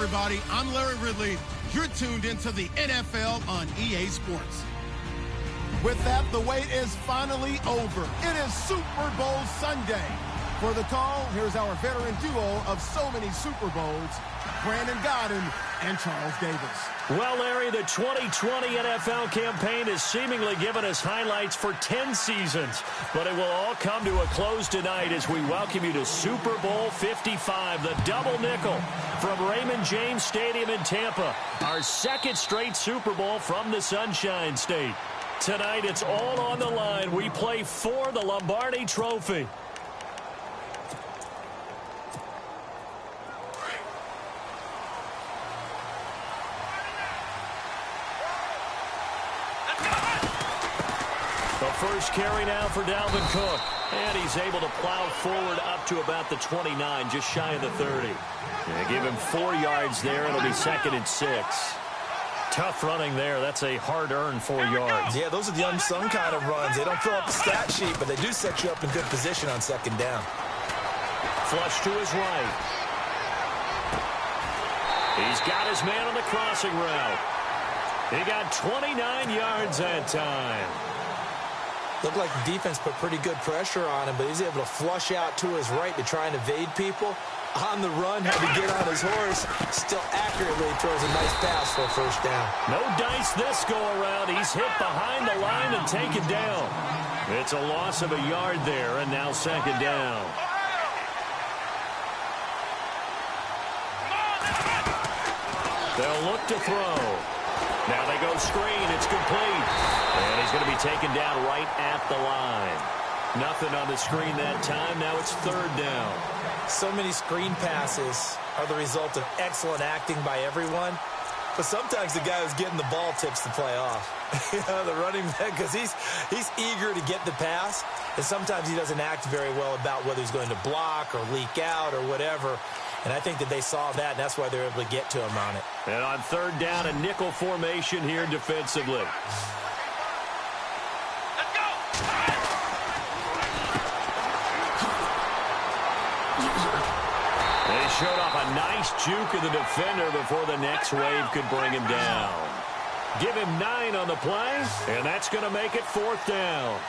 everybody. I'm Larry Ridley. You're tuned into the NFL on EA Sports. With that, the wait is finally over. It is Super Bowl Sunday. For the call, here's our veteran duo of so many Super Bowls, Brandon Godden and Charles Davis. Well, Larry, the 2020 NFL campaign has seemingly given us highlights for 10 seasons, but it will all come to a close tonight as we welcome you to Super Bowl 55, the double nickel from Raymond James Stadium in Tampa, our second straight Super Bowl from the Sunshine State. Tonight, it's all on the line. We play for the Lombardi Trophy. The first carry now for Dalvin Cook. And he's able to plow forward up to about the 29, just shy of the 30. Yeah, give him 4 yards there. It'll be 2nd and 6. Tough running there. That's a hard-earned 4 yards. Yeah, those are the unsung kind of runs. They don't fill up the stat sheet, but they do set you up in good position on 2nd down. Flush to his right. He's got his man on the crossing route. He got 29 yards that time. Looked like the defense put pretty good pressure on him, but he's able to flush out to his right to try and evade people. On the run, had to get on his horse. Still accurately throws a nice pass for a first down. No dice this go-around. He's hit behind the line and taken down. It's a loss of a yard there, and now 2nd down. They'll look to throw. Now they go screen. It's complete. And he's going to be taken down right at the line. Nothing on the screen that time. Now it's 3rd down. So many screen passes are the result of excellent acting by everyone. But sometimes the guy who's getting the ball tips the play off. The running back, because he's eager to get the pass. And sometimes he doesn't act very well about whether he's going to block or leak out or whatever. And I think that they saw that, and that's why they're able to get to him on it. And on 3rd down, a nickel formation here defensively. They showed off a nice juke of the defender before the next wave could bring him down. Give him 9 on the play, and that's going to make it 4th down.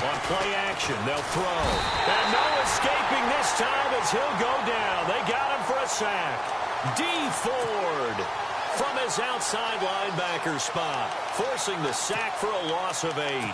On play action, they'll throw. And no escaping this time as he'll go down. They got him for a sack. D. Ford from his outside linebacker spot, forcing the sack for a loss of 8.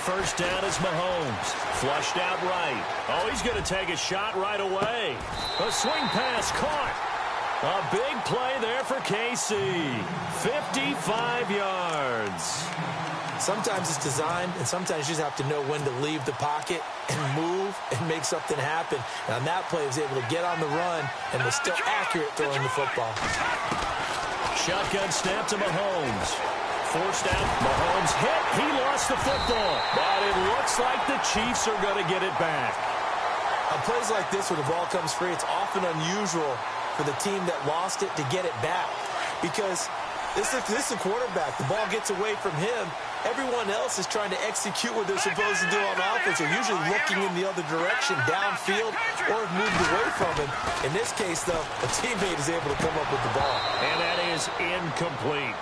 First down is Mahomes. Flushed out right. Oh, he's going to take a shot right away. A swing pass caught. A big play there for KC. 55 yards. Sometimes it's designed, and sometimes you just have to know when to leave the pocket and move and make something happen. And on that play, he was able to get on the run and was still accurate throwing the football. Shotgun snap to Mahomes. Forced out. Mahomes hit. He lost the football. But it looks like the Chiefs are going to get it back. On plays like this where the ball comes free, it's often unusual for the team that lost it to get it back. Because this is a quarterback. The ball gets away from him. Everyone else is trying to execute what they're supposed to do on offense. They're usually looking in the other direction, downfield, or have moved away from him. In this case, though, a teammate is able to come up with the ball. And that is incomplete.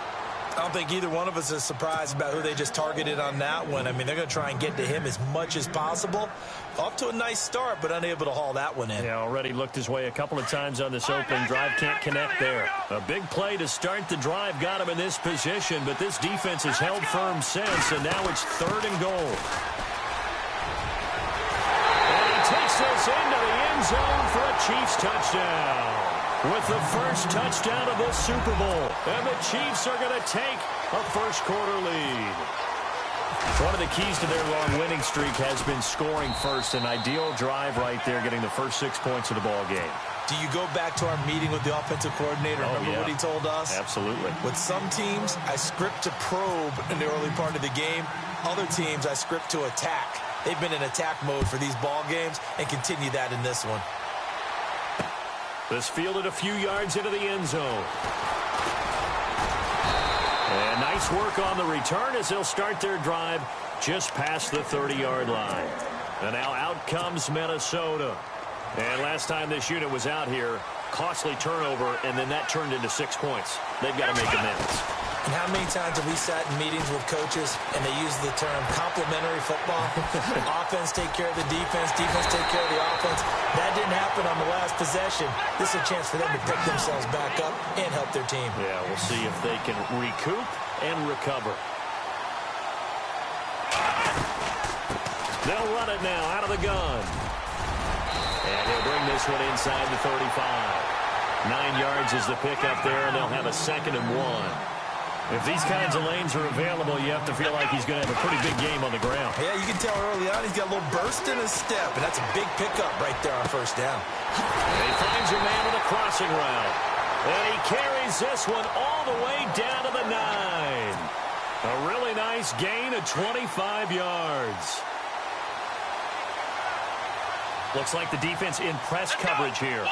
I don't think either one of us is surprised about who they just targeted on that one. I mean, they're going to try and get to him as much as possible. Off to a nice start, but unable to haul that one in. Yeah, already looked his way a couple of times on this opening drive. Can't connect there. A big play to start the drive got him in this position, but this defense has held firm since, and now it's 3rd and goal. And he takes this into the end zone for a Chiefs touchdown. With the first touchdown of this Super Bowl. And the Chiefs are going to take a first quarter lead. One of the keys to their long winning streak has been scoring first. An ideal drive right there, getting the first 6 points of the ball game. Do you go back to our meeting with the offensive coordinator? Remember what he told us? Absolutely. With some teams, I script to probe in the early part of the game. Other teams, I script to attack. They've been in attack mode for these ball games and continue that in this one. This fielded a few yards into the end zone. And nice work on the return as they'll start their drive just past the 30-yard line. And now out comes Minnesota. And last time this unit was out here, costly turnover, and then that turned into 6 points. They've got to make amends. And how many times have we sat in meetings with coaches and they use the term complementary football? Offense take care of the defense, defense take care of the offense. That didn't happen on the last possession. This is a chance for them to pick themselves back up and help their team. Yeah, we'll see if they can recoup and recover. They'll run it now out of the gun. And he'll bring this one inside the 35. 9 yards is the pickup there, and they'll have a 2nd and 1. If these kinds of lanes are available, you have to feel like he's going to have a pretty big game on the ground. Yeah, you can tell early on he's got a little burst in his step, and that's a big pickup right there on first down. And he finds a man with a crossing route. And he carries this one all the way down to the 9. A really nice gain of 25 yards. Looks like the defense in press coverage here.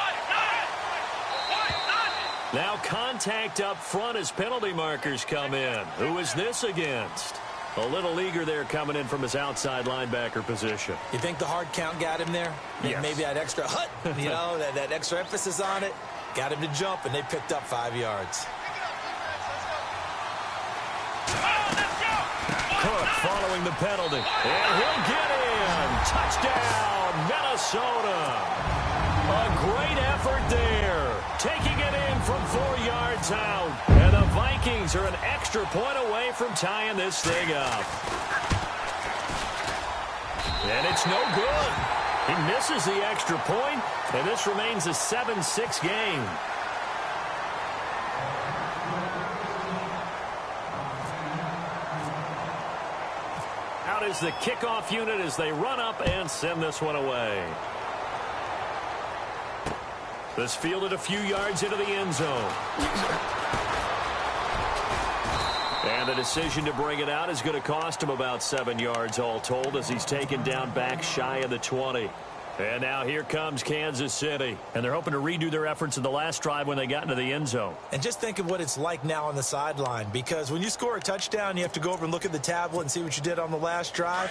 Now contact up front as penalty markers come in. Who is this against? A little eager there coming in from his outside linebacker position. You think the hard count got him there? Yes. Maybe that extra hut, that extra emphasis on it. Got him to jump, and they picked up 5 yards. Cook following the penalty. And he'll get in. Touchdown, Minnesota. A great effort there. Taking it in from 4 yards out. And the Vikings are an extra point away from tying this thing up. And it's no good. He misses the extra point, and this remains a 7-6 game. Out is the kickoff unit as they run up and send this one away. This fielded a few yards into the end zone. And the decision to bring it out is going to cost him about 7 yards all told as he's taken down back shy of the 20. And now here comes Kansas City. And they're hoping to redo their efforts in the last drive when they got into the end zone. And just think of what it's like now on the sideline, because when you score a touchdown, you have to go over and look at the tablet and see what you did on the last drive.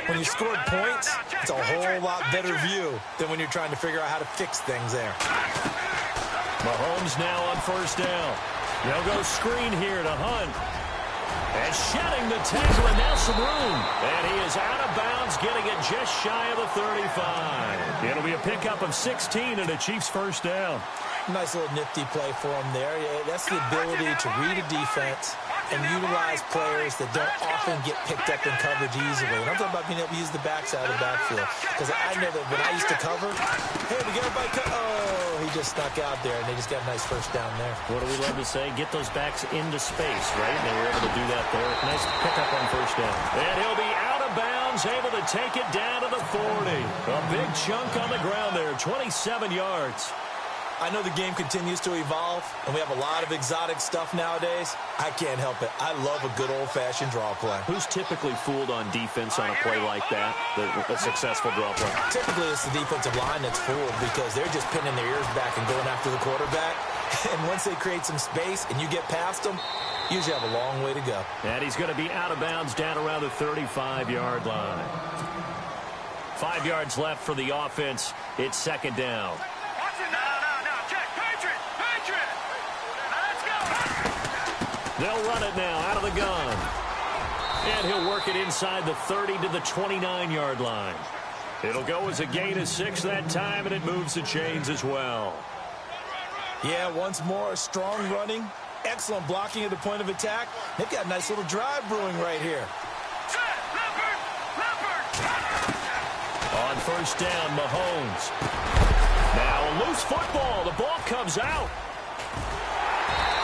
When you scored points, it's a whole lot better view than when you're trying to figure out how to fix things there. Mahomes now on first down. They'll go screen here to Hunt. And shedding the tackle, and now some room. And he is out of bounds, getting it just shy of the 35. It'll be a pickup of 16 and a Chiefs first down. Nice little nifty play for him there. That's the ability to read a defense and utilize players that don't often get picked up in coverage easily. And I'm talking about being able to use the backside of the backfield. Because I know that when I used to cover, hey, we got everybody oh, he just snuck out there, and they just got a nice first down there. What do we love to say? Get those backs into space, right? And they were able to do that there. Nice pickup on first down. And he'll be out of bounds, able to take it down to the 40. A big chunk on the ground there, 27 yards. I know the game continues to evolve, and we have a lot of exotic stuff nowadays. I can't help it. I love a good old-fashioned draw play. Who's typically fooled on defense on a play like that, a successful draw play? Typically, it's the defensive line that's fooled because they're just pinning their ears back and going after the quarterback. And once they create some space and you get past them, you usually have a long way to go. And he's going to be out of bounds down around the 35-yard line. 5 yards left for the offense. It's second down. They'll run it now out of the gun. And he'll work it inside the 30 to the 29-yard line. It'll go as a gain of 6 that time, and it moves the chains as well. Yeah, once more, strong running, excellent blocking at the point of attack. They've got a nice little drive brewing right here. On first down, Mahomes. Now a loose football. The ball comes out.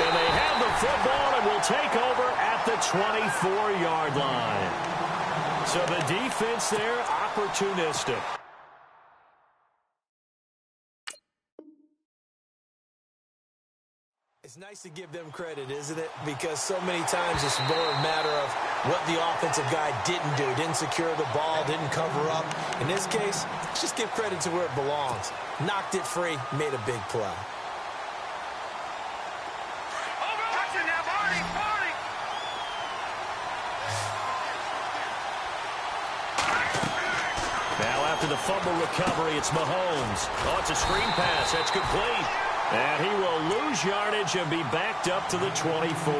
And they have the football and will take over at at the 24-yard line. So the defense there, opportunistic. It's nice to give them credit, isn't it? Because so many times it's more a matter of what the offensive guy didn't do. Didn't secure the ball, didn't cover up. In this case, let's just give credit to where it belongs. Knocked it free, made a big play. Now after the fumble recovery, it's Mahomes. Oh, it's a screen pass. That's complete. And he will lose yardage and be backed up to the 24.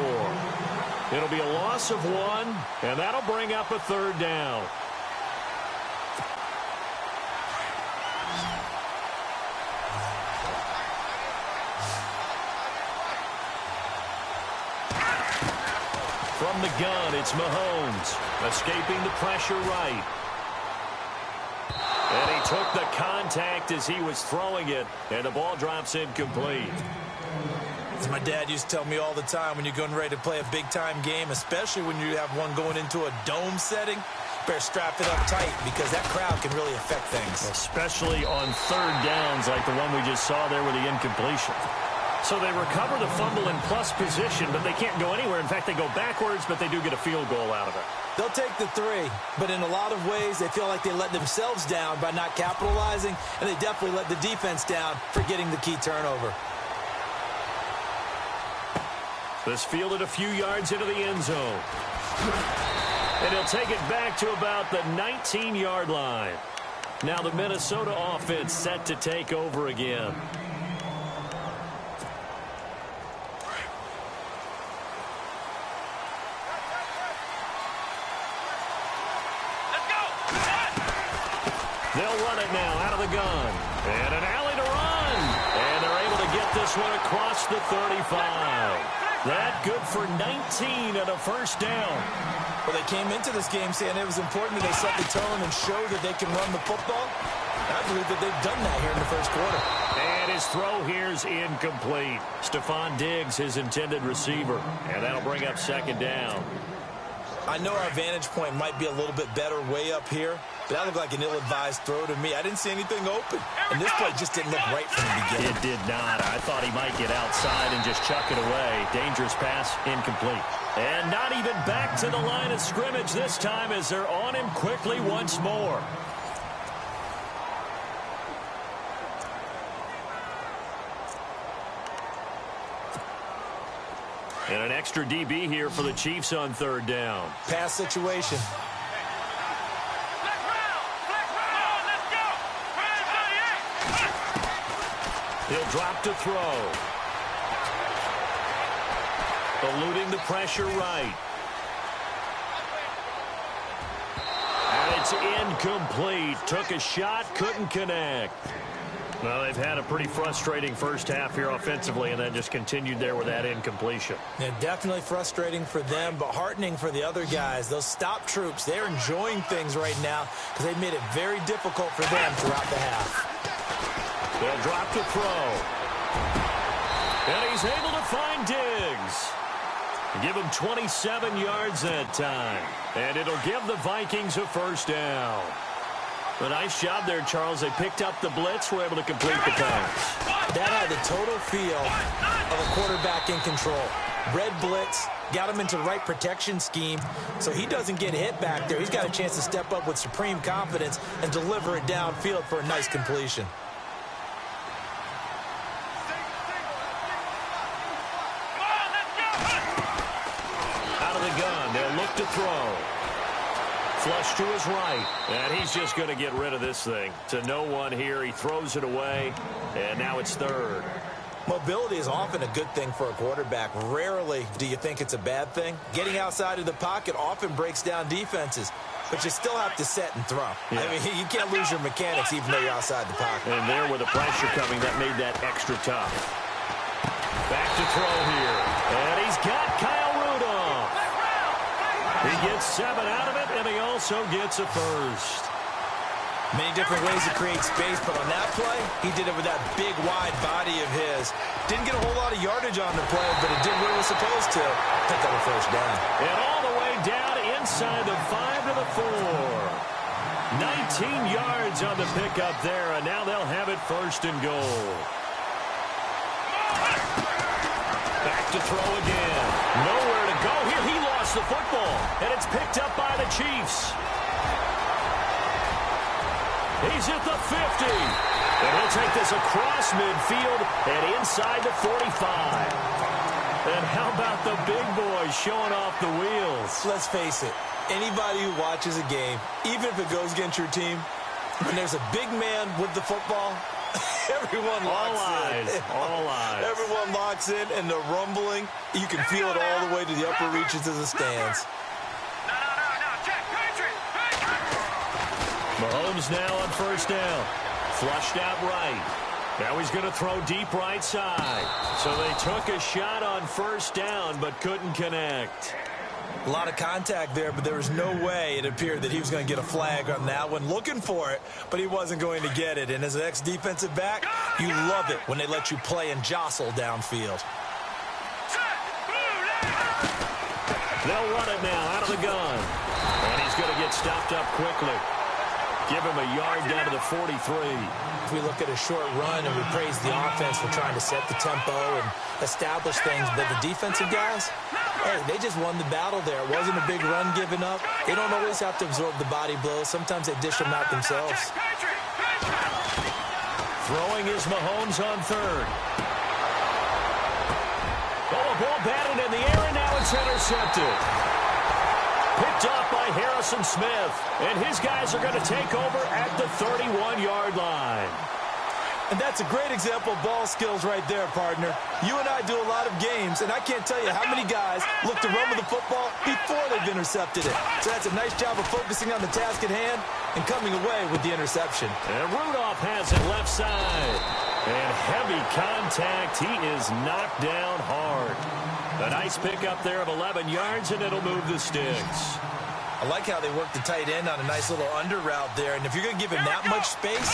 It'll be a loss of 1, and that'll bring up a 3rd down. From the gun, it's Mahomes, escaping the pressure right. And he took the contact as he was throwing it, and the ball drops incomplete. As my dad used to tell me all the time, when you're getting ready to play a big-time game, especially when you have one going into a dome setting, better strap it up tight because that crowd can really affect things. Especially on 3rd downs like the one we just saw there with the incompletion. So they recover the fumble in plus position, but they can't go anywhere. In fact, they go backwards, but they do get a field goal out of it. They'll take the 3, but in a lot of ways, they feel like they let themselves down by not capitalizing, and they definitely let the defense down for getting the key turnover. This fielded a few yards into the end zone. And he'll take it back to about the 19-yard line. Now the Minnesota offense set to take over again. They'll run it now out of the gun. And an alley to run. And they're able to get this one across the 35. That good for 19 and a 1st down. Well, they came into this game saying it was important that they set the tone and show that they can run the football. I believe that they've done that here in the 1st quarter. And his throw here's incomplete. Stephon Diggs, his intended receiver. And that'll bring up 2nd down. I know our vantage point might be a little bit better way up here, but that looked like an ill-advised throw to me. I didn't see anything open, and this play just didn't look right from the beginning. It did not. I thought he might get outside and just chuck it away. Dangerous pass, incomplete. And not even back to the line of scrimmage this time as they're on him quickly once more. And an extra DB here for the Chiefs on 3rd down. Pass situation. He'll drop to throw. Eluding the pressure right. And it's incomplete. Took a shot, couldn't connect. Well, they've had a pretty frustrating 1st half here offensively and then just continued there with that incompletion. Yeah, definitely frustrating for them, but heartening for the other guys. Those stop troops, they're enjoying things right now because they've made it very difficult for them throughout the half. They'll drop the throw. And he's able to find Diggs. Give him 27 yards that time. And it'll give the Vikings a 1st down. A nice job there, Charles. They picked up the blitz, were able to complete the pass. That had the total feel of a quarterback in control. Red blitz, got him into the right protection scheme, so he doesn't get hit back there. He's got a chance to step up with supreme confidence and deliver it downfield for a nice completion. Out of the gun, they'll look to throw. Flush to his right, and he's just going to get rid of this thing. To no one here, he throws it away, and now it's 3rd. Mobility is often a good thing for a quarterback. Rarely do you think it's a bad thing. Getting outside of the pocket often breaks down defenses, but you still have to set and throw. Yeah. I mean, you can't lose your mechanics even though you're outside the pocket. And there with the pressure coming, that made that extra tough. Back to throw here, and he's got Kyle Rudolph. He gets 7 out of it, and he also gets a 1st. Many different ways to create space, but on that play, he did it with that big, wide body of his. Didn't get a whole lot of yardage on the play, but it did what it was supposed to. Picked up a first down. And all the way down inside the 5 to the 4. 19 yards on the pickup there, and now they'll have it first and goal. Back to throw again. Nowhere to go here. He lost the football, and it's picked up by the Chiefs. He's at the 50. And he'll take this across midfield and inside the 45. And how about the big boy showing off the wheels? Let's face it, anybody who watches a game, even if it goes against your team, when there's a big man with the football, everyone locks in. All eyes. Everyone locks in, and the rumbling, you can feel it all the way to the upper reaches of the stands. Mahomes now on first down. Flushed out right. Now he's going to throw deep right side. So they took a shot on first down but couldn't connect. A lot of contact there, but there was no way it appeared that he was going to get a flag on that one. Looking for it, but he wasn't going to get it. And as an ex-defensive back, you love it when they let you play and jostle downfield. They'll run it now out of the gun. And he's going to get stopped up quickly. Give him a yard down to the 43. If we look at a short run and we praise the offense for trying to set the tempo and establish things, but the defensive guys, hey, they just won the battle there. It wasn't a big run given up. They don't always have to absorb the body blows. Sometimes they dish them out themselves. Throwing is Mahomes on third. Oh, a ball batted in the air, and now it's intercepted. Picked off by Harrison Smith. And his guys are going to take over at the 31-yard line. And that's a great example of ball skills right there, partner. You and I do a lot of games, and I can't tell you how many guys look to run with the football before they've intercepted it. So that's a nice job of focusing on the task at hand and coming away with the interception. And Rudolph has it left side. And heavy contact. He is knocked down hard. A nice pickup there of 11 yards, and it'll move the sticks. I like how they work the tight end on a nice little under route there. And if you're going to give him that much space,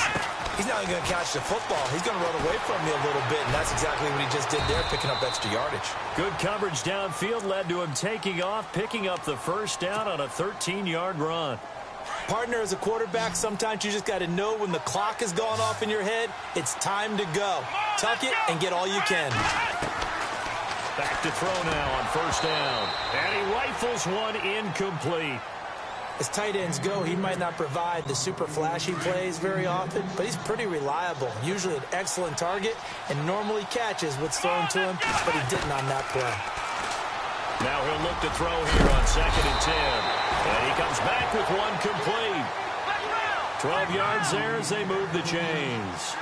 he's not going to catch the football. He's going to run away from you a little bit, and that's exactly what he just did there, picking up extra yardage. Good coverage downfield led to him taking off, picking up the first down on a 13-yard run. Partner, as a quarterback, sometimes you just got to know when the clock has gone off in your head, it's time to go. Tuck it and get all you can. Back to throw now on first down. And he rifles one incomplete. As tight ends go, he might not provide the super flashy plays very often, but he's pretty reliable. Usually an excellent target and normally catches what's thrown to him, but he didn't on that play. Now he'll look to throw here on 2nd and 10. And he comes back with one complete. 12 yards there as they move the chains.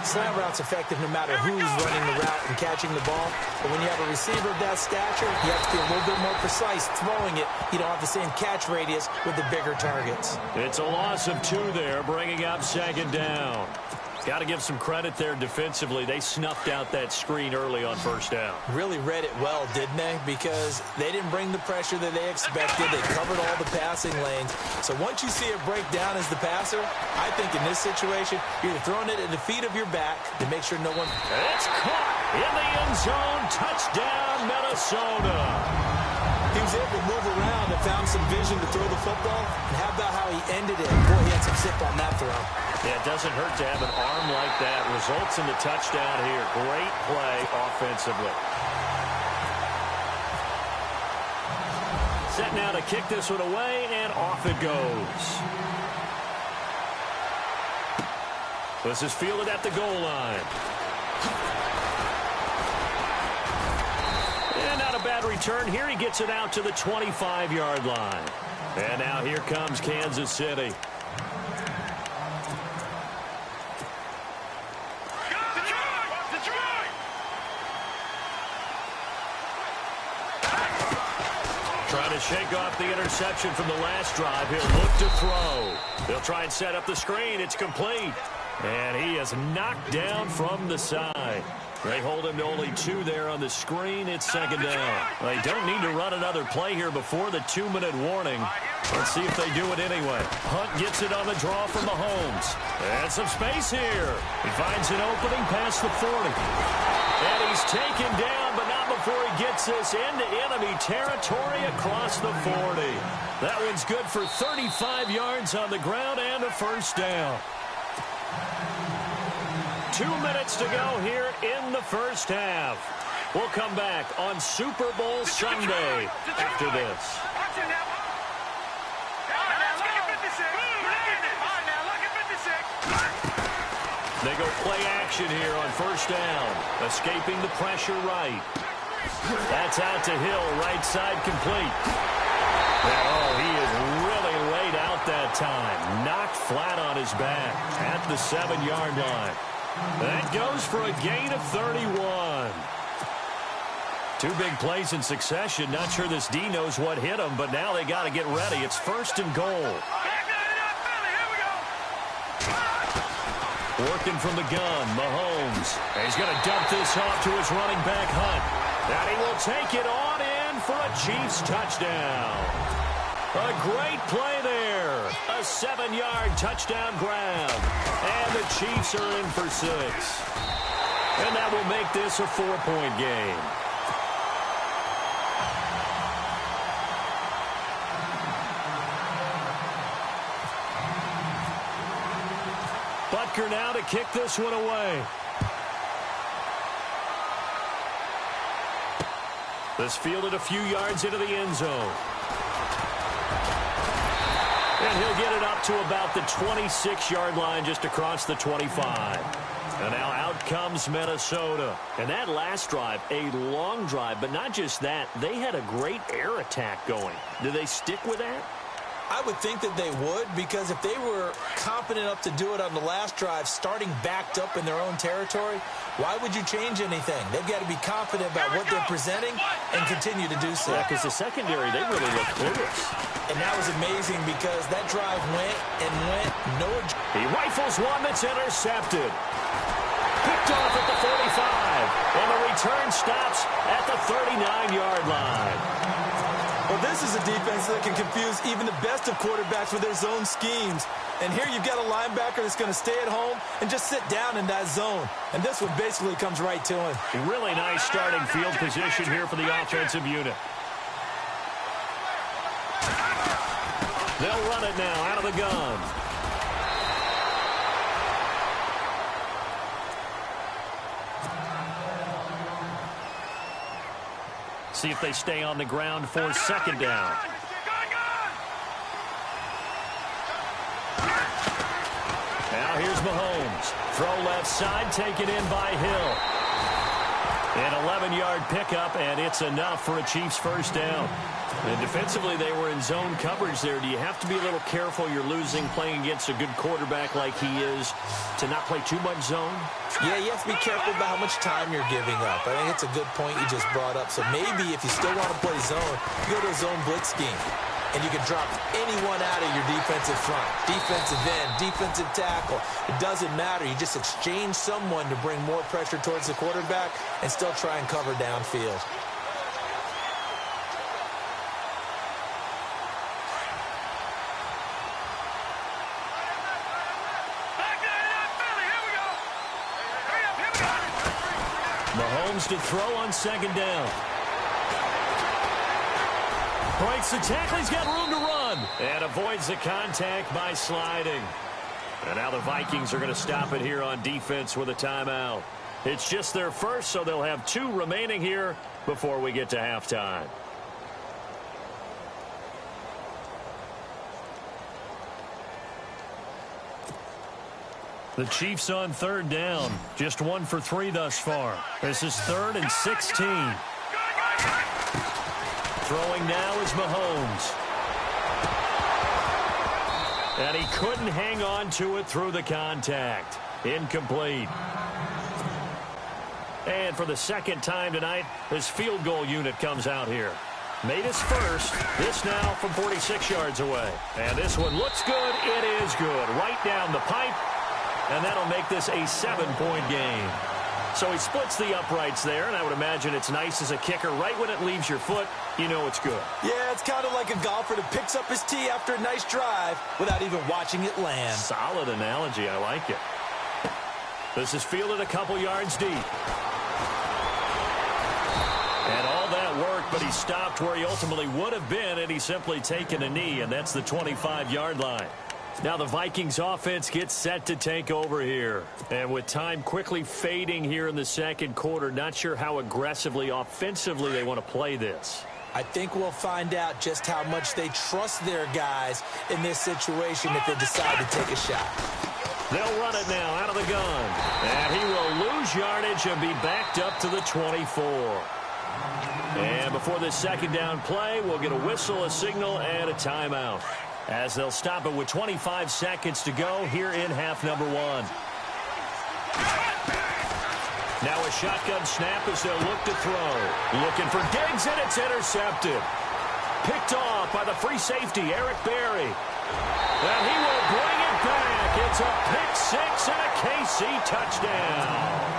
Slant route's effective no matter who's running the route and catching the ball. But when you have a receiver of that stature, you have to be a little bit more precise throwing it. You don't have the same catch radius with the bigger targets. It's a loss of 2 there, bringing up 2nd down. Got to give some credit there defensively. They snuffed out that screen early on first down. Really read it well, didn't they? Because they didn't bring the pressure that they expected. They covered all the passing lanes. So once you see it break down as the passer, I think in this situation, you're throwing it at the feet of your back to make sure no one... It's caught in the end zone. Touchdown, Minnesota. He was able to move around and found some vision to throw the football. And how about how he ended it? Boy, he had some zip on that throw. Yeah, it doesn't hurt to have an arm like that. Results in the touchdown here. Great play offensively. Set now to kick this one away, and off it goes. This is fielded at the goal line. And not a bad return here. He gets it out to the 25-yard line. And now here comes Kansas City. Trying to shake off the interception from the last drive. He'll look to throw. They'll try and set up the screen. It's complete. And he is knocked down from the side. They hold him to only 2 there on the screen. It's 2nd down. They don't need to run another play here before the 2-minute warning. Let's see if they do it anyway. Hunt gets it on the draw from Mahomes. And some space here. He finds an opening past the 40. And he's taken down, but not before he gets this into enemy territory across the 40. That one's good for 35 yards on the ground and a first down. 2 minutes to go here in the first half. We'll come back on Super Bowl Sunday after this. They go play action here on first down. Escaping the pressure right. That's out to Hill, right side complete. Oh, he is really laid out that time. Knocked flat on his back at the 7-yard line. That goes for a gain of 31. 2 big plays in succession. Not sure this D knows what hit him, but now they got to get ready. It's first and goal. Working from the gun, Mahomes. And he's going to dump this off to his running back, Hunt. And he will take it on in for a Chiefs touchdown. A great play there. A 7-yard touchdown grab. And the Chiefs are in for 6. And that will make this a 4-point game. Butker now to kick this one away. This fielded a few yards into the end zone. And he'll get it up to about the 26-yard line just across the 25. And now out comes Minnesota. And that last drive, a long drive, but not just that. They had a great air attack going. Do they stick with that? I would think that they would, because if they were competent enough to do it on the last drive, starting backed up in their own territory, why would you change anything? They've got to be confident about what they're presenting and continue to do so. Yeah, because the secondary, they really look clueless. And that was amazing because that drive went and went. He rifles one that's intercepted. Picked off at the 45. And the return stops at the 39-yard line. Well, this is a defense that can confuse even the best of quarterbacks with their zone schemes. And here you've got a linebacker that's going to stay at home and just sit down in that zone. And this one basically comes right to him. Really nice starting field position here for the offensive unit. They'll run it now out of the gun. See if they stay on the ground for second down. Now here's Mahomes. Throw left side, taken in by Hill. An 11-yard pickup, and it's enough for a Chiefs first down. And defensively, they were in zone coverage there. Do you have to be a little careful? You're losing playing against a good quarterback like he is to not play too much zone? Yeah, you have to be careful about how much time you're giving up. I think it's a good point you just brought up. So maybe if you still want to play zone, you go to a zone blitz scheme. And you can drop anyone out of your defensive front. Defensive end, defensive tackle. It doesn't matter. You just exchange someone to bring more pressure towards the quarterback and still try and cover downfield. Mahomes to throw on second down. Breaks the tackle. He's got room to run. And avoids the contact by sliding. And now the Vikings are going to stop it here on defense with a timeout. It's just their first, so they'll have 2 remaining here before we get to halftime. The Chiefs on third down. Just 1 for 3 thus far. This is 3rd and 16. Throwing now is Mahomes. And he couldn't hang on to it through the contact. Incomplete. And for the second time tonight, this field goal unit comes out here. Made his first. This now from 46 yards away. And this one looks good. It is good. Right down the pipe. And that'll make this a 7-point game. So he splits the uprights there, and I would imagine it's nice as a kicker. Right when it leaves your foot, you know it's good. Yeah, it's kind of like a golfer that picks up his tee after a nice drive without even watching it land. Solid analogy. I like it. This is fielded a couple yards deep. And all that work, but he stopped where he ultimately would have been, and he's simply taken a knee, and that's the 25-yard line. Now the Vikings offense gets set to take over here. And with time quickly fading here in the second quarter, not sure how aggressively, offensively they want to play this. I think we'll find out just how much they trust their guys in this situation if they decide to take a shot. They'll run it now out of the gun. And he will lose yardage and be backed up to the 24. And before this second down play, we'll get a whistle, a signal, and a timeout, as they'll stop it with 25 seconds to go here in half number one. Now a shotgun snap as they'll look to throw. Looking for Diggs, and it's intercepted. Picked off by the free safety, Eric Berry. And he will bring it back. It's a pick six and a KC touchdown.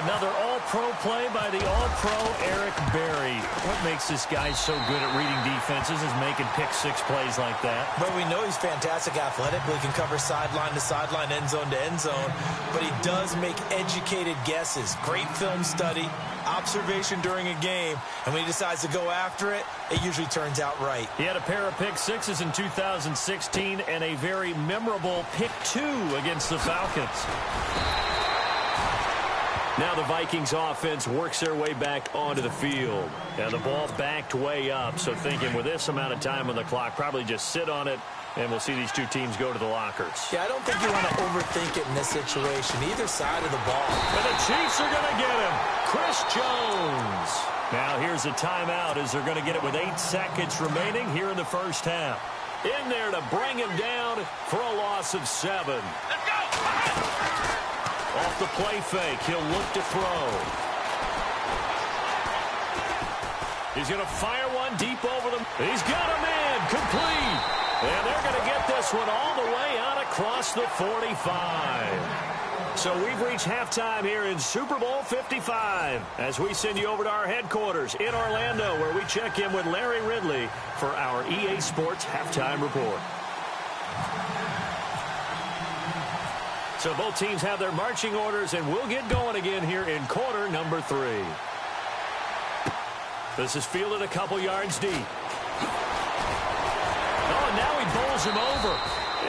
Another all-pro play by the all-pro Eric Berry. What makes this guy so good at reading defenses is making pick-six plays like that. But we know he's fantastic athletically. He can cover sideline to sideline, end zone to end zone. But he does make educated guesses. Great film study, observation during a game. And when he decides to go after it, it usually turns out right. He had a pair of pick-sixes in 2016 and a very memorable pick-two against the Falcons. Now the Vikings offense works their way back onto the field. Now the ball backed way up, so thinking with this amount of time on the clock, probably just sit on it, and we'll see these two teams go to the lockers. Yeah, I don't think you want to overthink it in this situation, either side of the ball. And the Chiefs are going to get him. Chris Jones. Now here's a timeout as they're going to get it with 8 seconds remaining here in the first half. In there to bring him down for a loss of 7. Let's go! Off the play fake, he'll look to throw. He's going to fire one deep over them. He's got him in, complete. And they're going to get this one all the way out across the 45. So we've reached halftime here in Super Bowl 55 as we send you over to our headquarters in Orlando, where we check in with Larry Ridley for our EA Sports Halftime Report. So both teams have their marching orders, and we'll get going again here in quarter number 3. This is fielded a couple yards deep. Oh, and now he bowls him over.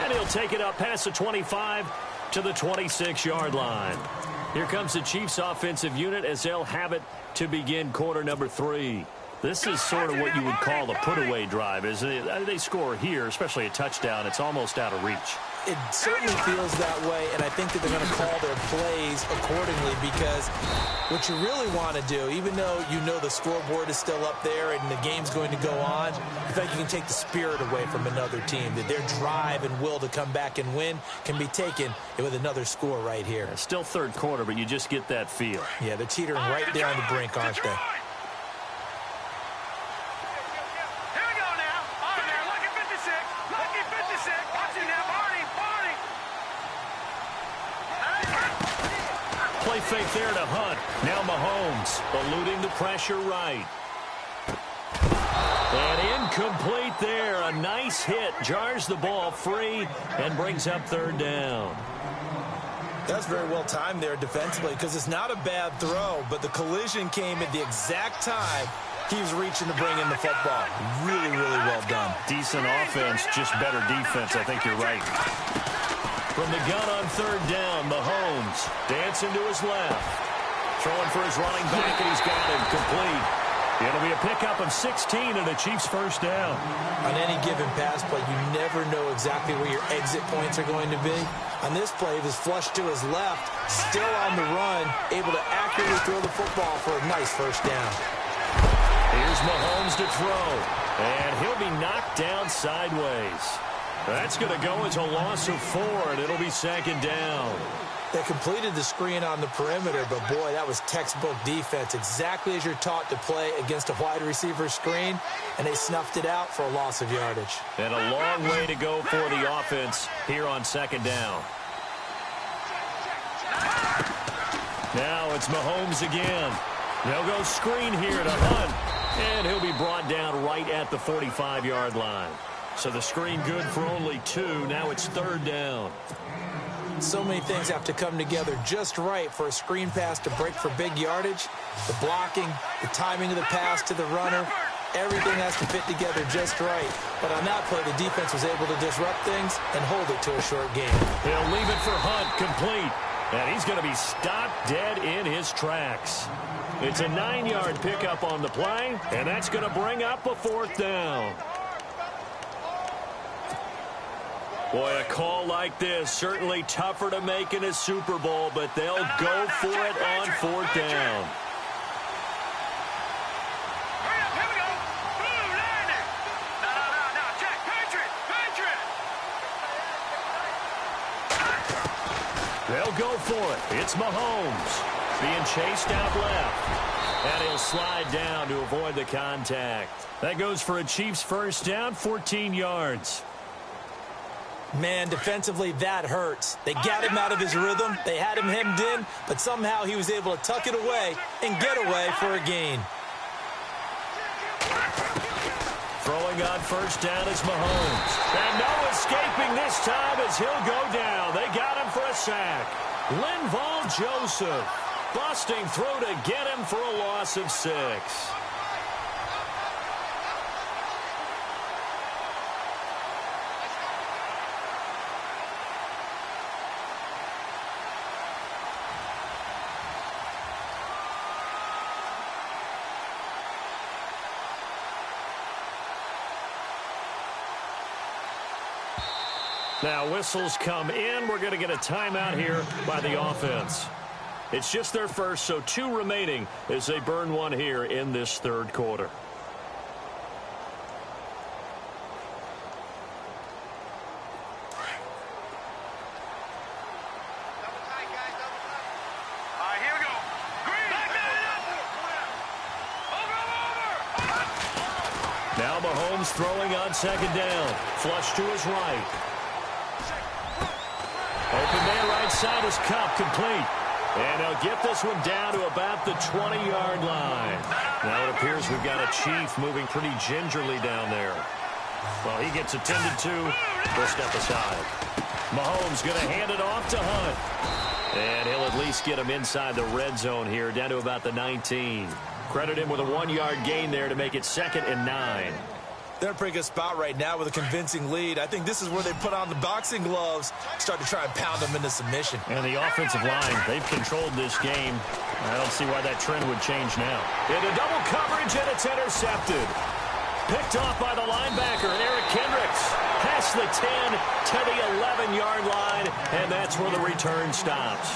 And he'll take it up past the 25 to the 26-yard line. Here comes the Chiefs offensive unit as they'll have it to begin quarter number 3. This is sort of what you would call a put-away drive, isn't it? They score here, especially a touchdown. It's almost out of reach. It certainly feels that way, and I think that they're going to call their plays accordingly, because what you really want to do, even though you know the scoreboard is still up there and the game's going to go on, I think you can take the spirit away from another team, that their drive and will to come back and win can be taken with another score right here. It's still third quarter, but you just get that feel. Yeah, they're teetering right there on the brink, aren't they? Fake there to Hunt. Now Mahomes eluding the pressure right. And incomplete there. A nice hit. Jars the ball free and brings up third down. That's very well timed there defensively, because it's not a bad throw, but the collision came at the exact time he was reaching to bring in the football. Really, really well done. Decent offense, just better defense. I think you're right. From the gun on third down, Mahomes dancing to his left. Throwing for his running back, and he's got him complete. It'll be a pickup of 16 and a Chiefs first down. On any given pass play, you never know exactly where your exit points are going to be. On this play, he was flushed to his left, still on the run, able to accurately throw the football for a nice first down. Here's Mahomes to throw, and he'll be knocked down sideways. That's going to go as a loss of 4, and it'll be second down. They completed the screen on the perimeter, but boy, that was textbook defense, exactly as you're taught to play against a wide receiver screen, and they snuffed it out for a loss of yardage. And a long way to go for the offense here on second down. Now it's Mahomes again. They'll go screen here to Hunt. And he'll be brought down right at the 45-yard line. So the screen good for only 2. Now it's 3rd down. So many things have to come together just right for a screen pass to break for big yardage. The blocking, the timing of the pass to the runner, everything has to fit together just right. But on that play, the defense was able to disrupt things and hold it to a short game. He'll leave it for Hunt, complete. And he's going to be stopped dead in his tracks. It's a 9-yard pickup on the play, and that's going to bring up a 4th down. Boy, a call like this, certainly tougher to make in a Super Bowl, but they'll go for it on 4th down. They'll go for it. It's Mahomes being chased out left. And he'll slide down to avoid the contact. That goes for a Chiefs first down, 14 yards. Man, defensively, that hurts. They got him out of his rhythm. They had him hemmed in, but somehow he was able to tuck it away and get away for a gain. Throwing on first down is Mahomes. And no escaping this time as he'll go down. They got him for a sack. Linval Joseph busting through to get him for a loss of 6. Now whistles come in. We're going to get a timeout here by the offense. It's just their first, so 2 remaining as they burn one here in this 3rd quarter. Now Mahomes throwing on 2nd down. Flush to his right. Open man right side is Cup, complete. And he'll get this one down to about the 20-yard line. Now it appears we've got a Chief moving pretty gingerly down there. Well, he gets attended to. We'll step aside. Mahomes going to hand it off to Hunt. And he'll at least get him inside the red zone here, down to about the 19. Credit him with a 1-yard gain there to make it 2nd and 9. They're in a pretty good spot right now with a convincing lead. I think this is where they put on the boxing gloves, start to try and pound them into submission. And the offensive line, they've controlled this game. I don't see why that trend would change now. Into double coverage, and it's intercepted. Picked off by the linebacker, Eric Kendricks. Past the 10 to the 11-yard line, and that's where the return stops.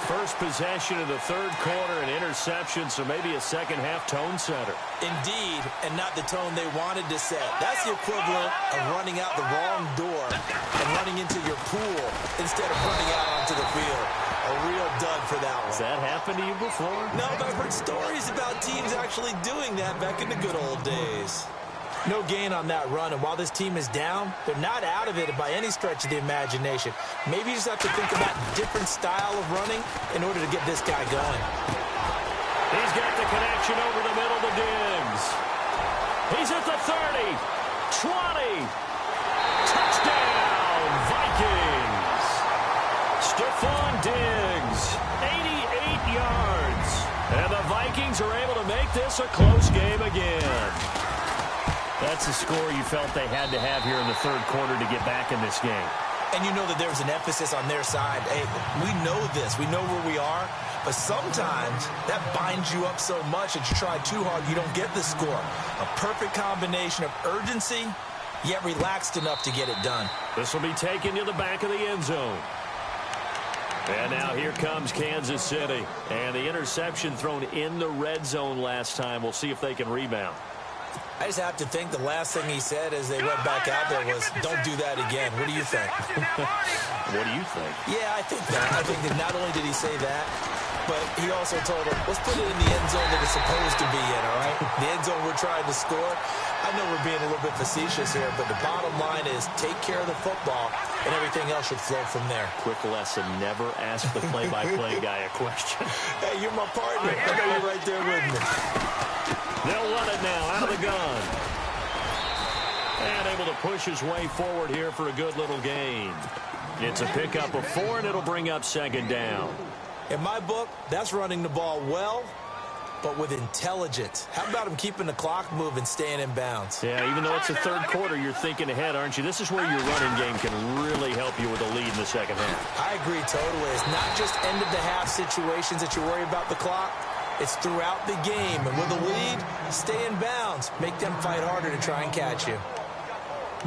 First possession of the 3rd quarter, an interception, so maybe a second-half tone setter. Indeed, and not the tone they wanted to set. That's the equivalent of running out the wrong door and running into your pool instead of running out onto the field. A real dud for that one. Has that happened to you before? No, but I've heard stories about teams actually doing that back in the good old days. No gain on that run, and while this team is down, they're not out of it by any stretch of the imagination. Maybe you just have to think about a different style of running in order to get this guy going. He's got the connection over the middle to Diggs. He's at the 30, 20. Touchdown, Vikings. Stephon Diggs, 88 yards. And the Vikings are able to make this a close game again. That's a score you felt they had to have here in the 3rd quarter to get back in this game. And you know that there was an emphasis on their side. Hey, we know this. We know where we are. But sometimes that binds you up so much that you try too hard, you don't get the score. A perfect combination of urgency, yet relaxed enough to get it done. This will be taken to the back of the end zone. And now here comes Kansas City. And the interception thrown in the red zone last time. We'll see if they can rebound. I just have to think the last thing he said as they went back out there was, don't do that again. What do you think? What do you think? Yeah, I think that. I think that not only did he say that, but he also told him, let's put it in the end zone that it's supposed to be in, all right? The end zone we're trying to score. I know we're being a little bit facetious here, but the bottom line is take care of the football, and everything else should flow from there. Quick lesson, never ask the play-by-play guy a question. Hey, you're my partner. I know you're right there with me. They'll run it now out of the gun. And able to push his way forward here for a good little gain. It's a pickup of 4, and it'll bring up second down. In my book, that's running the ball well, but with intelligence. How about him keeping the clock moving, staying in bounds? Yeah, even though it's the third quarter, you're thinking ahead, aren't you? This is where your running game can really help you with a lead in the second half. I agree totally. It's not just end-of-the-half situations that you worry about the clock. It's throughout the game. And with a lead, stay in bounds. Make them fight harder to try and catch you.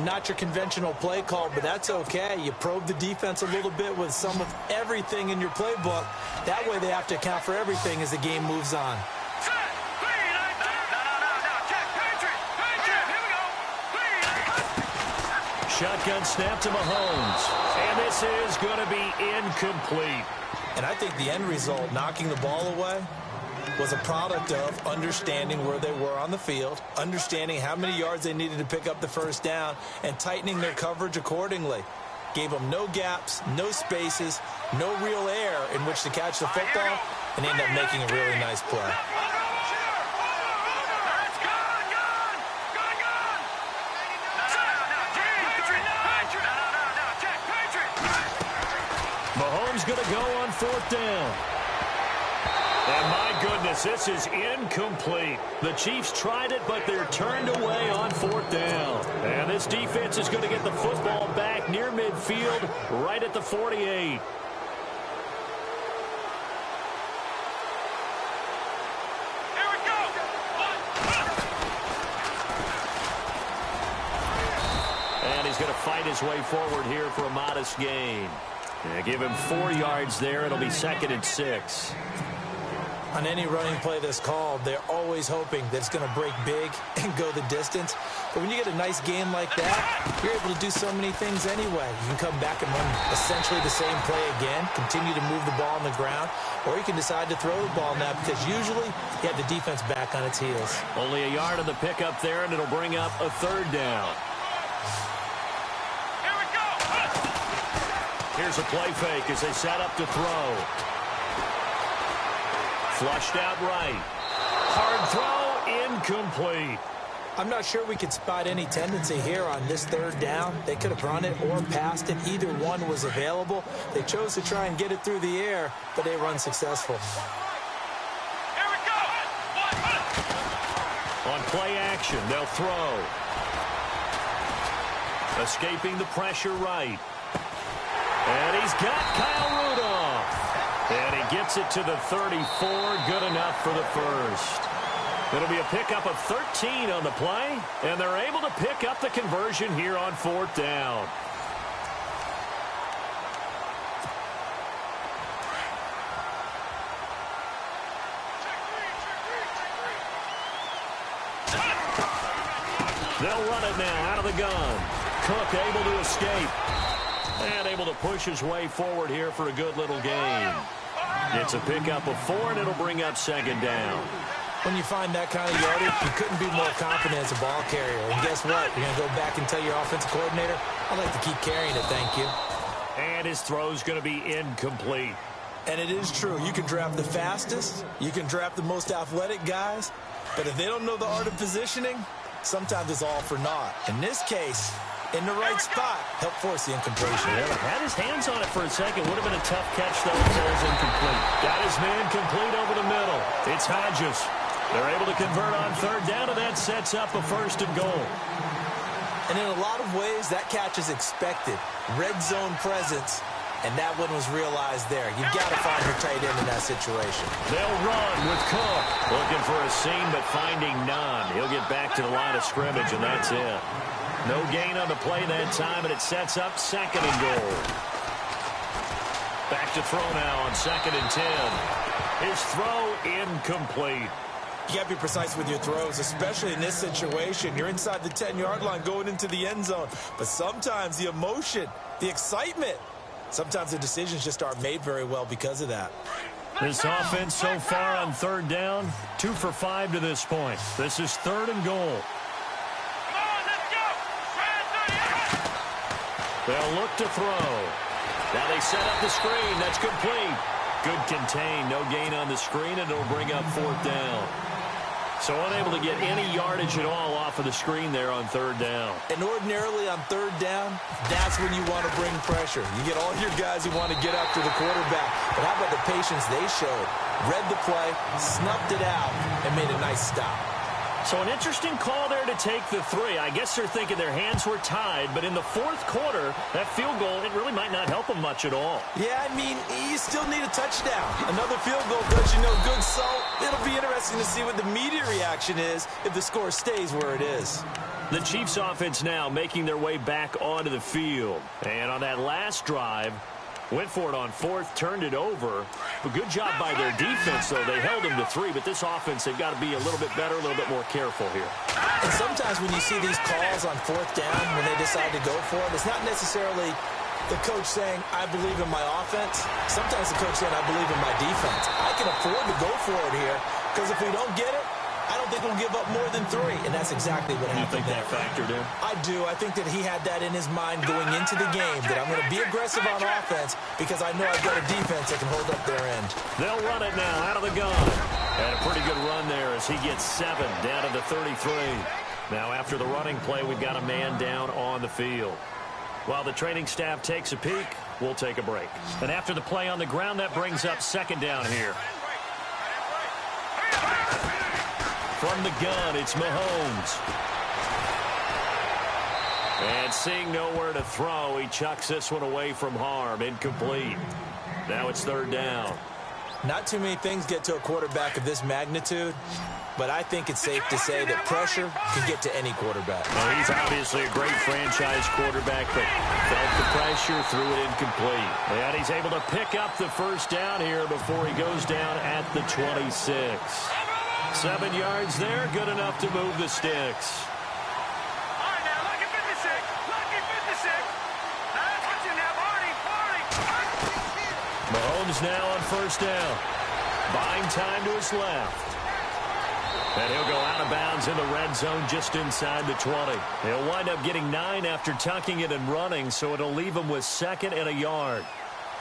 Not your conventional play call, but that's okay. You probe the defense a little bit with some of everything in your playbook. That way they have to account for everything as the game moves on. Shotgun snap to Mahomes. And this is going to be incomplete. And I think the end result, knocking the ball away, was a product of understanding where they were on the field, understanding how many yards they needed to pick up the first down, and tightening their coverage accordingly. Gave them no gaps, no spaces, no real air in which to catch the football, and ended up making a really nice play. Mahomes going to go on 4th down. And my goodness, this is incomplete. The Chiefs tried it, but they're turned away on 4th down. And this defense is going to get the football back near midfield, right at the 48. And he's going to fight his way forward here for a modest gain. Give him 4 yards there. It'll be 2nd and 6. On any running play that's called, they're always hoping that it's going to break big and go the distance. But when you get a nice game like that, you're able to do so many things anyway. You can come back and run essentially the same play again, continue to move the ball on the ground, or you can decide to throw the ball now because usually you have the defense back on its heels. Only a yard of the pickup there, and it'll bring up a 3rd down. Here's a play fake as they set up to throw. Flushed out right. Hard throw, incomplete. I'm not sure we could spot any tendency here on this 3rd down. They could have run it or passed it. Either one was available. They chose to try and get it through the air, but they were unsuccessful. Here we go. On play action, they'll throw. Escaping the pressure right. And he's got Kyle Rudolph. And he gets it to the 34. Good enough for the first. It'll be a pickup of 13 on the play. And they're able to pick up the conversion here on 4th down. They'll run it now out of the gun. Cook able to escape. And able to push his way forward here for a good little gain. It's a pickup of 4, and it'll bring up 2nd down. When you find that kind of yardage, you couldn't be more confident as a ball carrier. And guess what? You're going to go back and tell your offensive coordinator, I'd like to keep carrying it, thank you. And his throw's going to be incomplete. And it is true. You can draft the fastest. You can draft the most athletic guys. But if they don't know the art of positioning, sometimes it's all for naught. In this case, in the right spot, help force the incompletion. Yeah, had his hands on it for a second. Would have been a tough catch, though, if it was incomplete. Got his man complete over the middle. It's Hodges. They're able to convert on 3rd down, and that sets up a 1st and goal. And in a lot of ways, that catch is expected. Red zone presence, and that one was realized there. You've got to find your tight end in that situation. They'll run with Cook. Looking for a seam, but finding none. He'll get back to the line of scrimmage, and that's it. No gain on the play that time, and it sets up 2nd and goal. Back to throw now on 2nd and 10. His throw incomplete. You got to be precise with your throws, especially in this situation. You're inside the 10-yard line going into the end zone. But sometimes the emotion, the excitement, sometimes the decisions just aren't made very well because of that. This offense so far on 3rd down, 2 for 5 to this point. This is 3rd and goal. They'll look to throw. Now they set up the screen. That's complete. Good contain. No gain on the screen, and it'll bring up 4th down. So unable to get any yardage at all off of the screen there on 3rd down. And ordinarily on 3rd down, that's when you want to bring pressure. You get all your guys who want to get after the quarterback. But how about the patience they showed? Read the play, snuffed it out, and made a nice stop. So an interesting call there to take the 3. I guess they're thinking their hands were tied, but in the 4th quarter, that field goal, it really might not help them much at all. Yeah, I mean, you still need a touchdown. Another field goal does you no good, so it'll be interesting to see what the media reaction is if the score stays where it is. The Chiefs offense now making their way back onto the field. And on that last drive, went for it on 4th, turned it over. A good job by their defense, though. They held them to 3, but this offense, they've got to be a little bit better, a little bit more careful here. And sometimes when you see these calls on 4th down, when they decide to go for it, it's not necessarily the coach saying, I believe in my offense. Sometimes the coach saying, I believe in my defense. I can afford to go for it here, because if we don't get it, I don't think we'll give up more than 3, and that's exactly what happened there. You think that factored in? I do. I think that he had that in his mind going into the game, that I'm going to be aggressive on offense because I know I've got a defense that can hold up their end. They'll run it now out of the gun. And a pretty good run there as he gets 7 down to the 33. Now after the running play, we've got a man down on the field. While the training staff takes a peek, we'll take a break. And after the play on the ground, that brings up 2nd down here. From the gun, it's Mahomes. And seeing nowhere to throw, he chucks this one away from harm. Incomplete. Now it's 3rd down. Not too many things get to a quarterback of this magnitude, but I think it's safe to say that pressure can get to any quarterback. Well, he's obviously a great franchise quarterback, but felt the pressure, threw it incomplete. And he's able to pick up the 1st down here before he goes down at the 26. 7 yards there, good enough to move the sticks. All right, now, lucky 56. Lucky 56. Now, that's what you have. 40. Mahomes now on 1st down. Buying time to his left. And he'll go out of bounds in the red zone just inside the 20. He'll wind up getting 9 after tucking it and running, so it'll leave him with 2nd and a yard.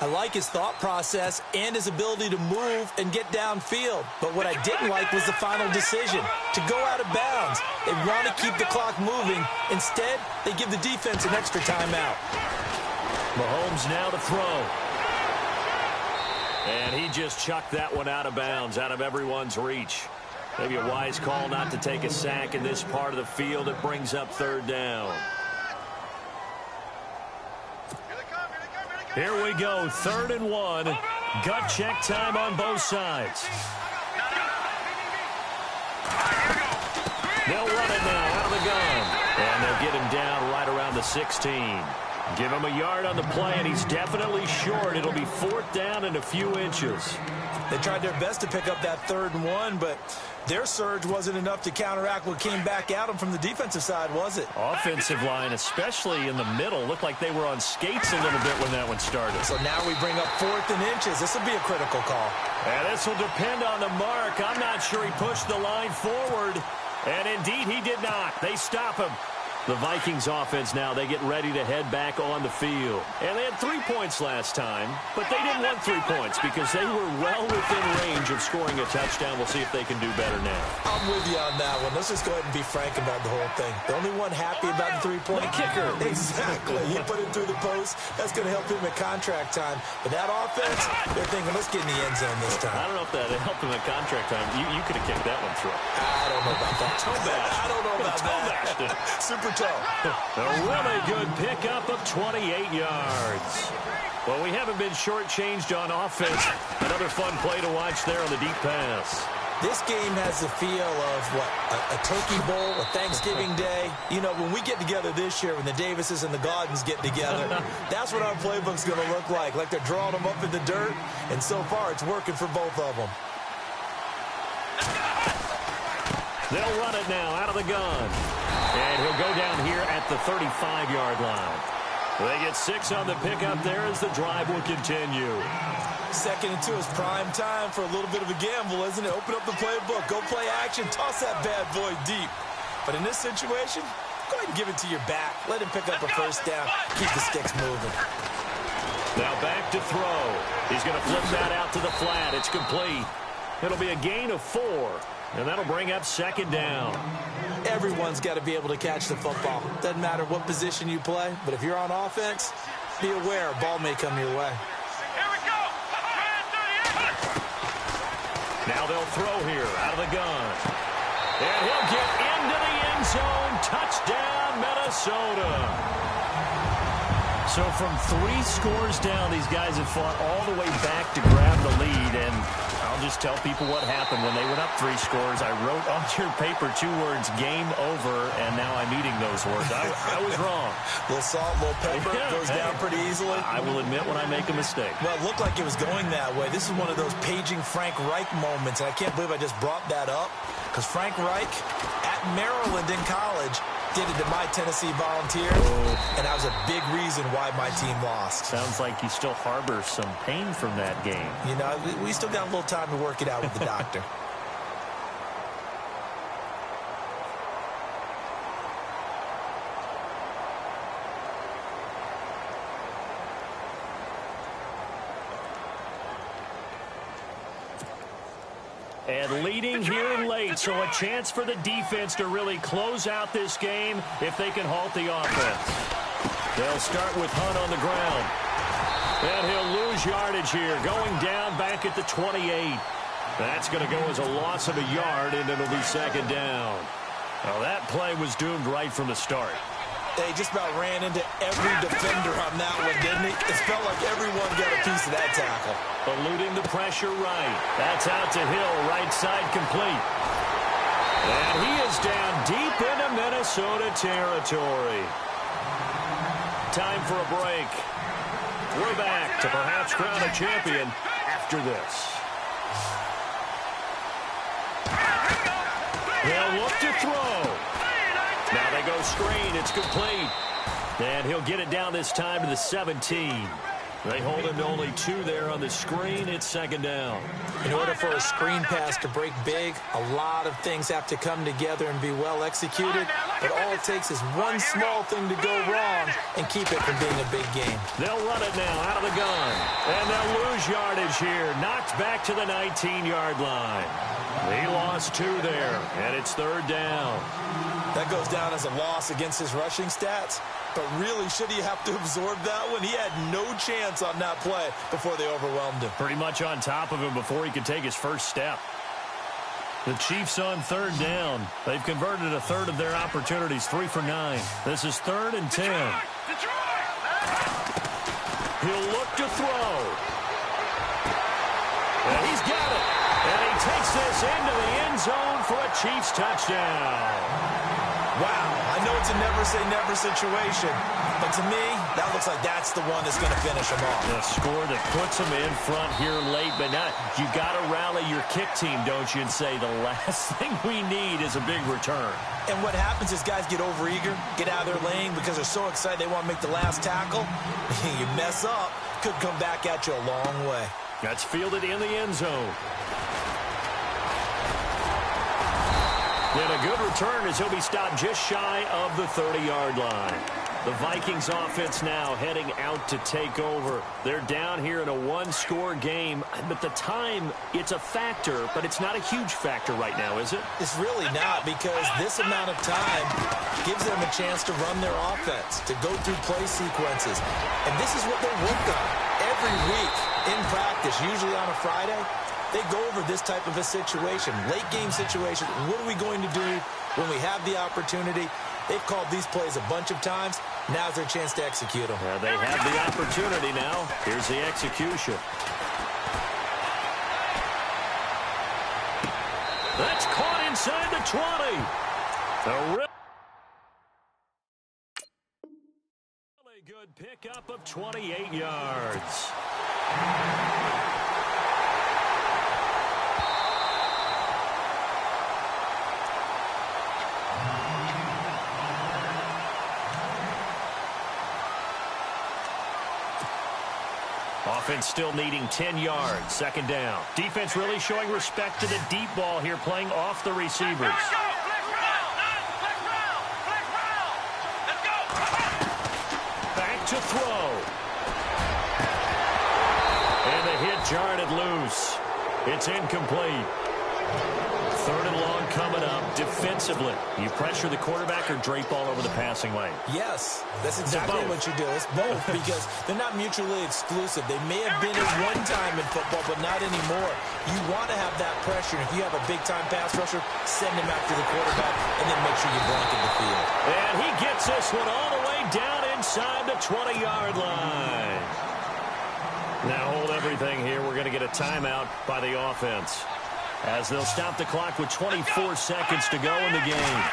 I like his thought process and his ability to move and get downfield. But what I didn't like was the final decision, to go out of bounds. They want to keep the clock moving. Instead, they give the defense an extra timeout. Mahomes now to throw. And he just chucked that one out of bounds, out of everyone's reach. Maybe a wise call not to take a sack in this part of the field. It brings up 3rd down. Here we go, 3rd and 1. Gut check time on both sides. They'll run it now out of the gun. And they'll get him down right around the 16. Give him a yard on the play, and he's definitely short. It'll be 4th down and a few inches. They tried their best to pick up that 3rd and 1, but their surge wasn't enough to counteract what came back at them from the defensive side, was it? Offensive line, especially in the middle, looked like they were on skates a little bit when that one started. So now we bring up 4th and inches. This will be a critical call. And this will depend on the mark. I'm not sure he pushed the line forward. And indeed, he did not. They stop him. The Vikings offense now, they get ready to head back on the field. And they had 3 points last time, but they didn't want 3 points because they were well within range of scoring a touchdown. We'll see if they can do better now. I'm with you on that one. Let's just go ahead and be frank about the whole thing. The only one happy about the 3-point kicker. Exactly. He put it through the post. That's going to help him at contract time. But that offense, they're thinking, let's get in the end zone this time. I don't know if that helped him at contract time. You could have kicked that one through. I don't know about that. Toe bash. I don't know about toe bashed it. Super toe. A really good pickup of 28 yards. Well, we haven't been shortchanged on offense. Another fun play to watch there on the deep pass. This game has the feel of, a Turkey Bowl, a Thanksgiving Day. You know, when we get together this year, when the Davises and the Gaudens get together, that's what our playbook's going to look like. Like they're drawing them up in the dirt, and so far it's working for both of them. They'll run it now out of the gun. And he'll go down here at the 35-yard line. They get 6 on the pickup there as the drive will continue. 2nd and 2 is prime time for a little bit of a gamble, isn't it? Open up the playbook, go play action, toss that bad boy deep. But in this situation, Go ahead and give it to your back. Let him pick up a first down. Keep the sticks moving. Now back to throw. He's going to flip that out to the flat. It's complete. It'll be a gain of 4, and that'll bring up second down. Everyone's got to be able to catch the football. Doesn't matter what position you play, but if you're on offense, be aware a ball may come your way. Here we go. Now they'll throw here out of the gun. And he'll get into the end zone. Touchdown, Minnesota. So from 3 scores down, these guys have fought all the way back to grab the lead. And I'll just tell people what happened when they went up 3 scores. I wrote on your paper 2 words, game over, and now I'm eating those words. I was wrong. A little salt, a little pepper, goes down pretty easily. I will admit when I make a mistake. Well, it looked like it was going that way. This is one of those paging Frank Reich moments, and I can't believe I just brought that up, because Frank Reich at Maryland in college did it to my Tennessee Volunteers, and that was a big reason why my team lost. Sounds like you still harbor some pain from that game. You know, we still got a little time to work it out with the doctor. And leading here late, so a chance for the defense to really close out this game if they can halt the offense. They'll start with Hunt on the ground. And he'll lose yardage here, going down back at the 28. That's going to go as a loss of a yard, and it'll be second down. Well, that play was doomed right from the start. They just about ran into every defender on that one, didn't he? It felt like everyone got a piece of that tackle. Eluding the pressure right. That's out to Hill, right side complete. And he is down deep into Minnesota territory. Time for a break. We're back to perhaps crown a champion after this. They'll look to throw. Now they go screen. It's complete. And he'll get it down this time to the 17. They hold him to only 2 there on the screen. It's second down. In order for a screen pass to break big, a lot of things have to come together and be well executed. But all it takes is one small thing to go wrong and keep it from being a big game. They'll run it now out of the gun. And they'll lose yardage here. Knocked back to the 19-yard line. He lost 2 there, and it's third down. That goes down as a loss against his rushing stats. But really, should he have to absorb that one? He had no chance on that play before they overwhelmed him. Pretty much on top of him before he could take his first step. The Chiefs on third down. They've converted a third of their opportunities, 3 for 9. This is 3rd and 10. He'll look to throw. And he's got it. And he takes this into the end zone for a Chiefs touchdown. Wow, I know it's a never-say-never situation, but to me, that looks like that's the one that's going to finish them off. The score that puts them in front here late, but not. You got to rally your kick team, don't you, and say the last thing we need is a big return. And what happens is guys get overeager, get out of their lane because they're so excited they want to make the last tackle. You mess up, could come back at you a long way. That's fielded in the end zone. Then a good return as he'll be stopped just shy of the 30-yard line. The Vikings offense now heading out to take over. They're down here in a 1-score game, but the time, it's a factor, but it's not a huge factor right now, is it? It's really not, because this amount of time gives them a chance to run their offense, to go through play sequences. And this is what they work on every week in practice, usually on a Friday. They go over this type of a situation, late-game situation. What are we going to do when we have the opportunity? They've called these plays a bunch of times. Now's their chance to execute them. They have the opportunity now. Here's the execution. That's caught inside the 20. A really good pickup of 28 yards. Offense still needing 10 yards. Second down. Defense really showing respect to the deep ball here, playing off the receivers. to throw. And the hit jarred it loose. It's incomplete. 3rd and long coming up. Defensively, you pressure the quarterback or drape all over the passing lane? Yes, that's exactly what you do. It's both because they're not mutually exclusive. They may have been at one time in football, but not anymore. You want to have that pressure. If you have a big-time pass rusher, send him after the quarterback, and then make sure you blanket the field. And he gets this one all the way down inside the 20-yard line. Now hold everything here. We're going to get a timeout by the offense, as they'll stop the clock with 24 seconds to go in the game.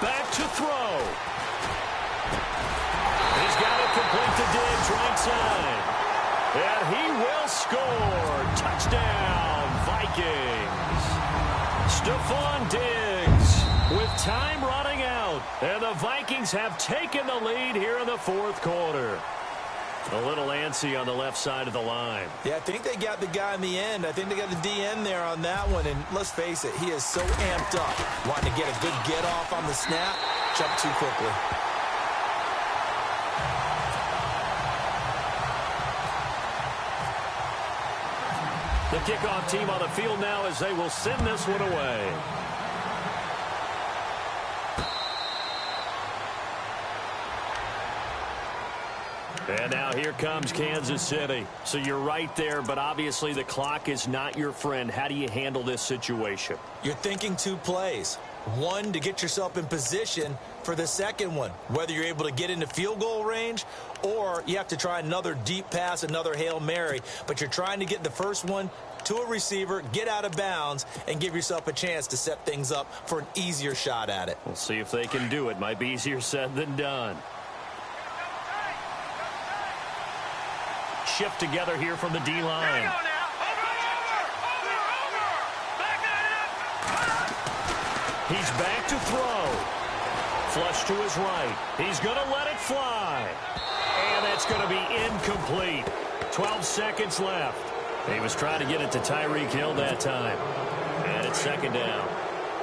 Back to throw. He's got it complete to Diggs, right side. And he will score. Touchdown, Vikings. Stephon Diggs with time running out. And the Vikings have taken the lead here in the 4th quarter. A little antsy on the left side of the line. Yeah, I think they got the guy in the end. I think they got the DN there on that one. And let's face it, he is so amped up, wanting to get a good get-off on the snap, jump too quickly. The kickoff team on the field now as they will send this one away. And now here comes Kansas City. So you're right there, but obviously the clock is not your friend. How do you handle this situation? You're thinking 2 plays. One, to get yourself in position for the second one, whether you're able to get into field goal range or you have to try another deep pass, another Hail Mary. But you're trying to get the first one to a receiver, get out of bounds, and give yourself a chance to set things up for an easier shot at it. We'll see if they can do it. Might be easier said than done. Shift together here from the D-line. He's back to throw. Flush to his right. He's going to let it fly. And that's going to be incomplete. 12 seconds left. He was trying to get it to Tyreek Hill that time. And it's 2nd down.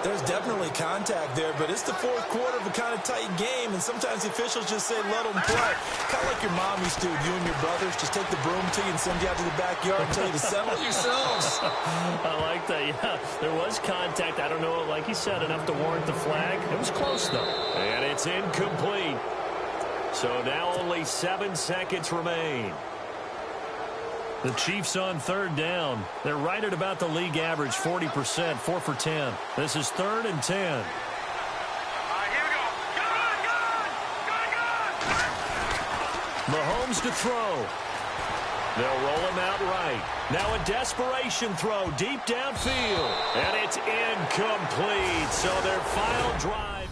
There's definitely contact there, but it's the 4th quarter of a kind of tight game, and sometimes the officials just say, let them play. Kind of like your mom used to, you and your brothers, just take the broom to you and send you out to the backyard and tell you to settle yourselves. I like that, yeah. There was contact. I don't know, like you said, enough to warrant the flag. It was close, though. And it's incomplete. So now only 7 seconds remain. The Chiefs on 3rd down. They're right at about the league average, 40%, 4 for 10. This is 3rd and 10. Here we go. Good. Mahomes to throw. They'll roll him out right. Now a desperation throw deep downfield. And it's incomplete. So their final drive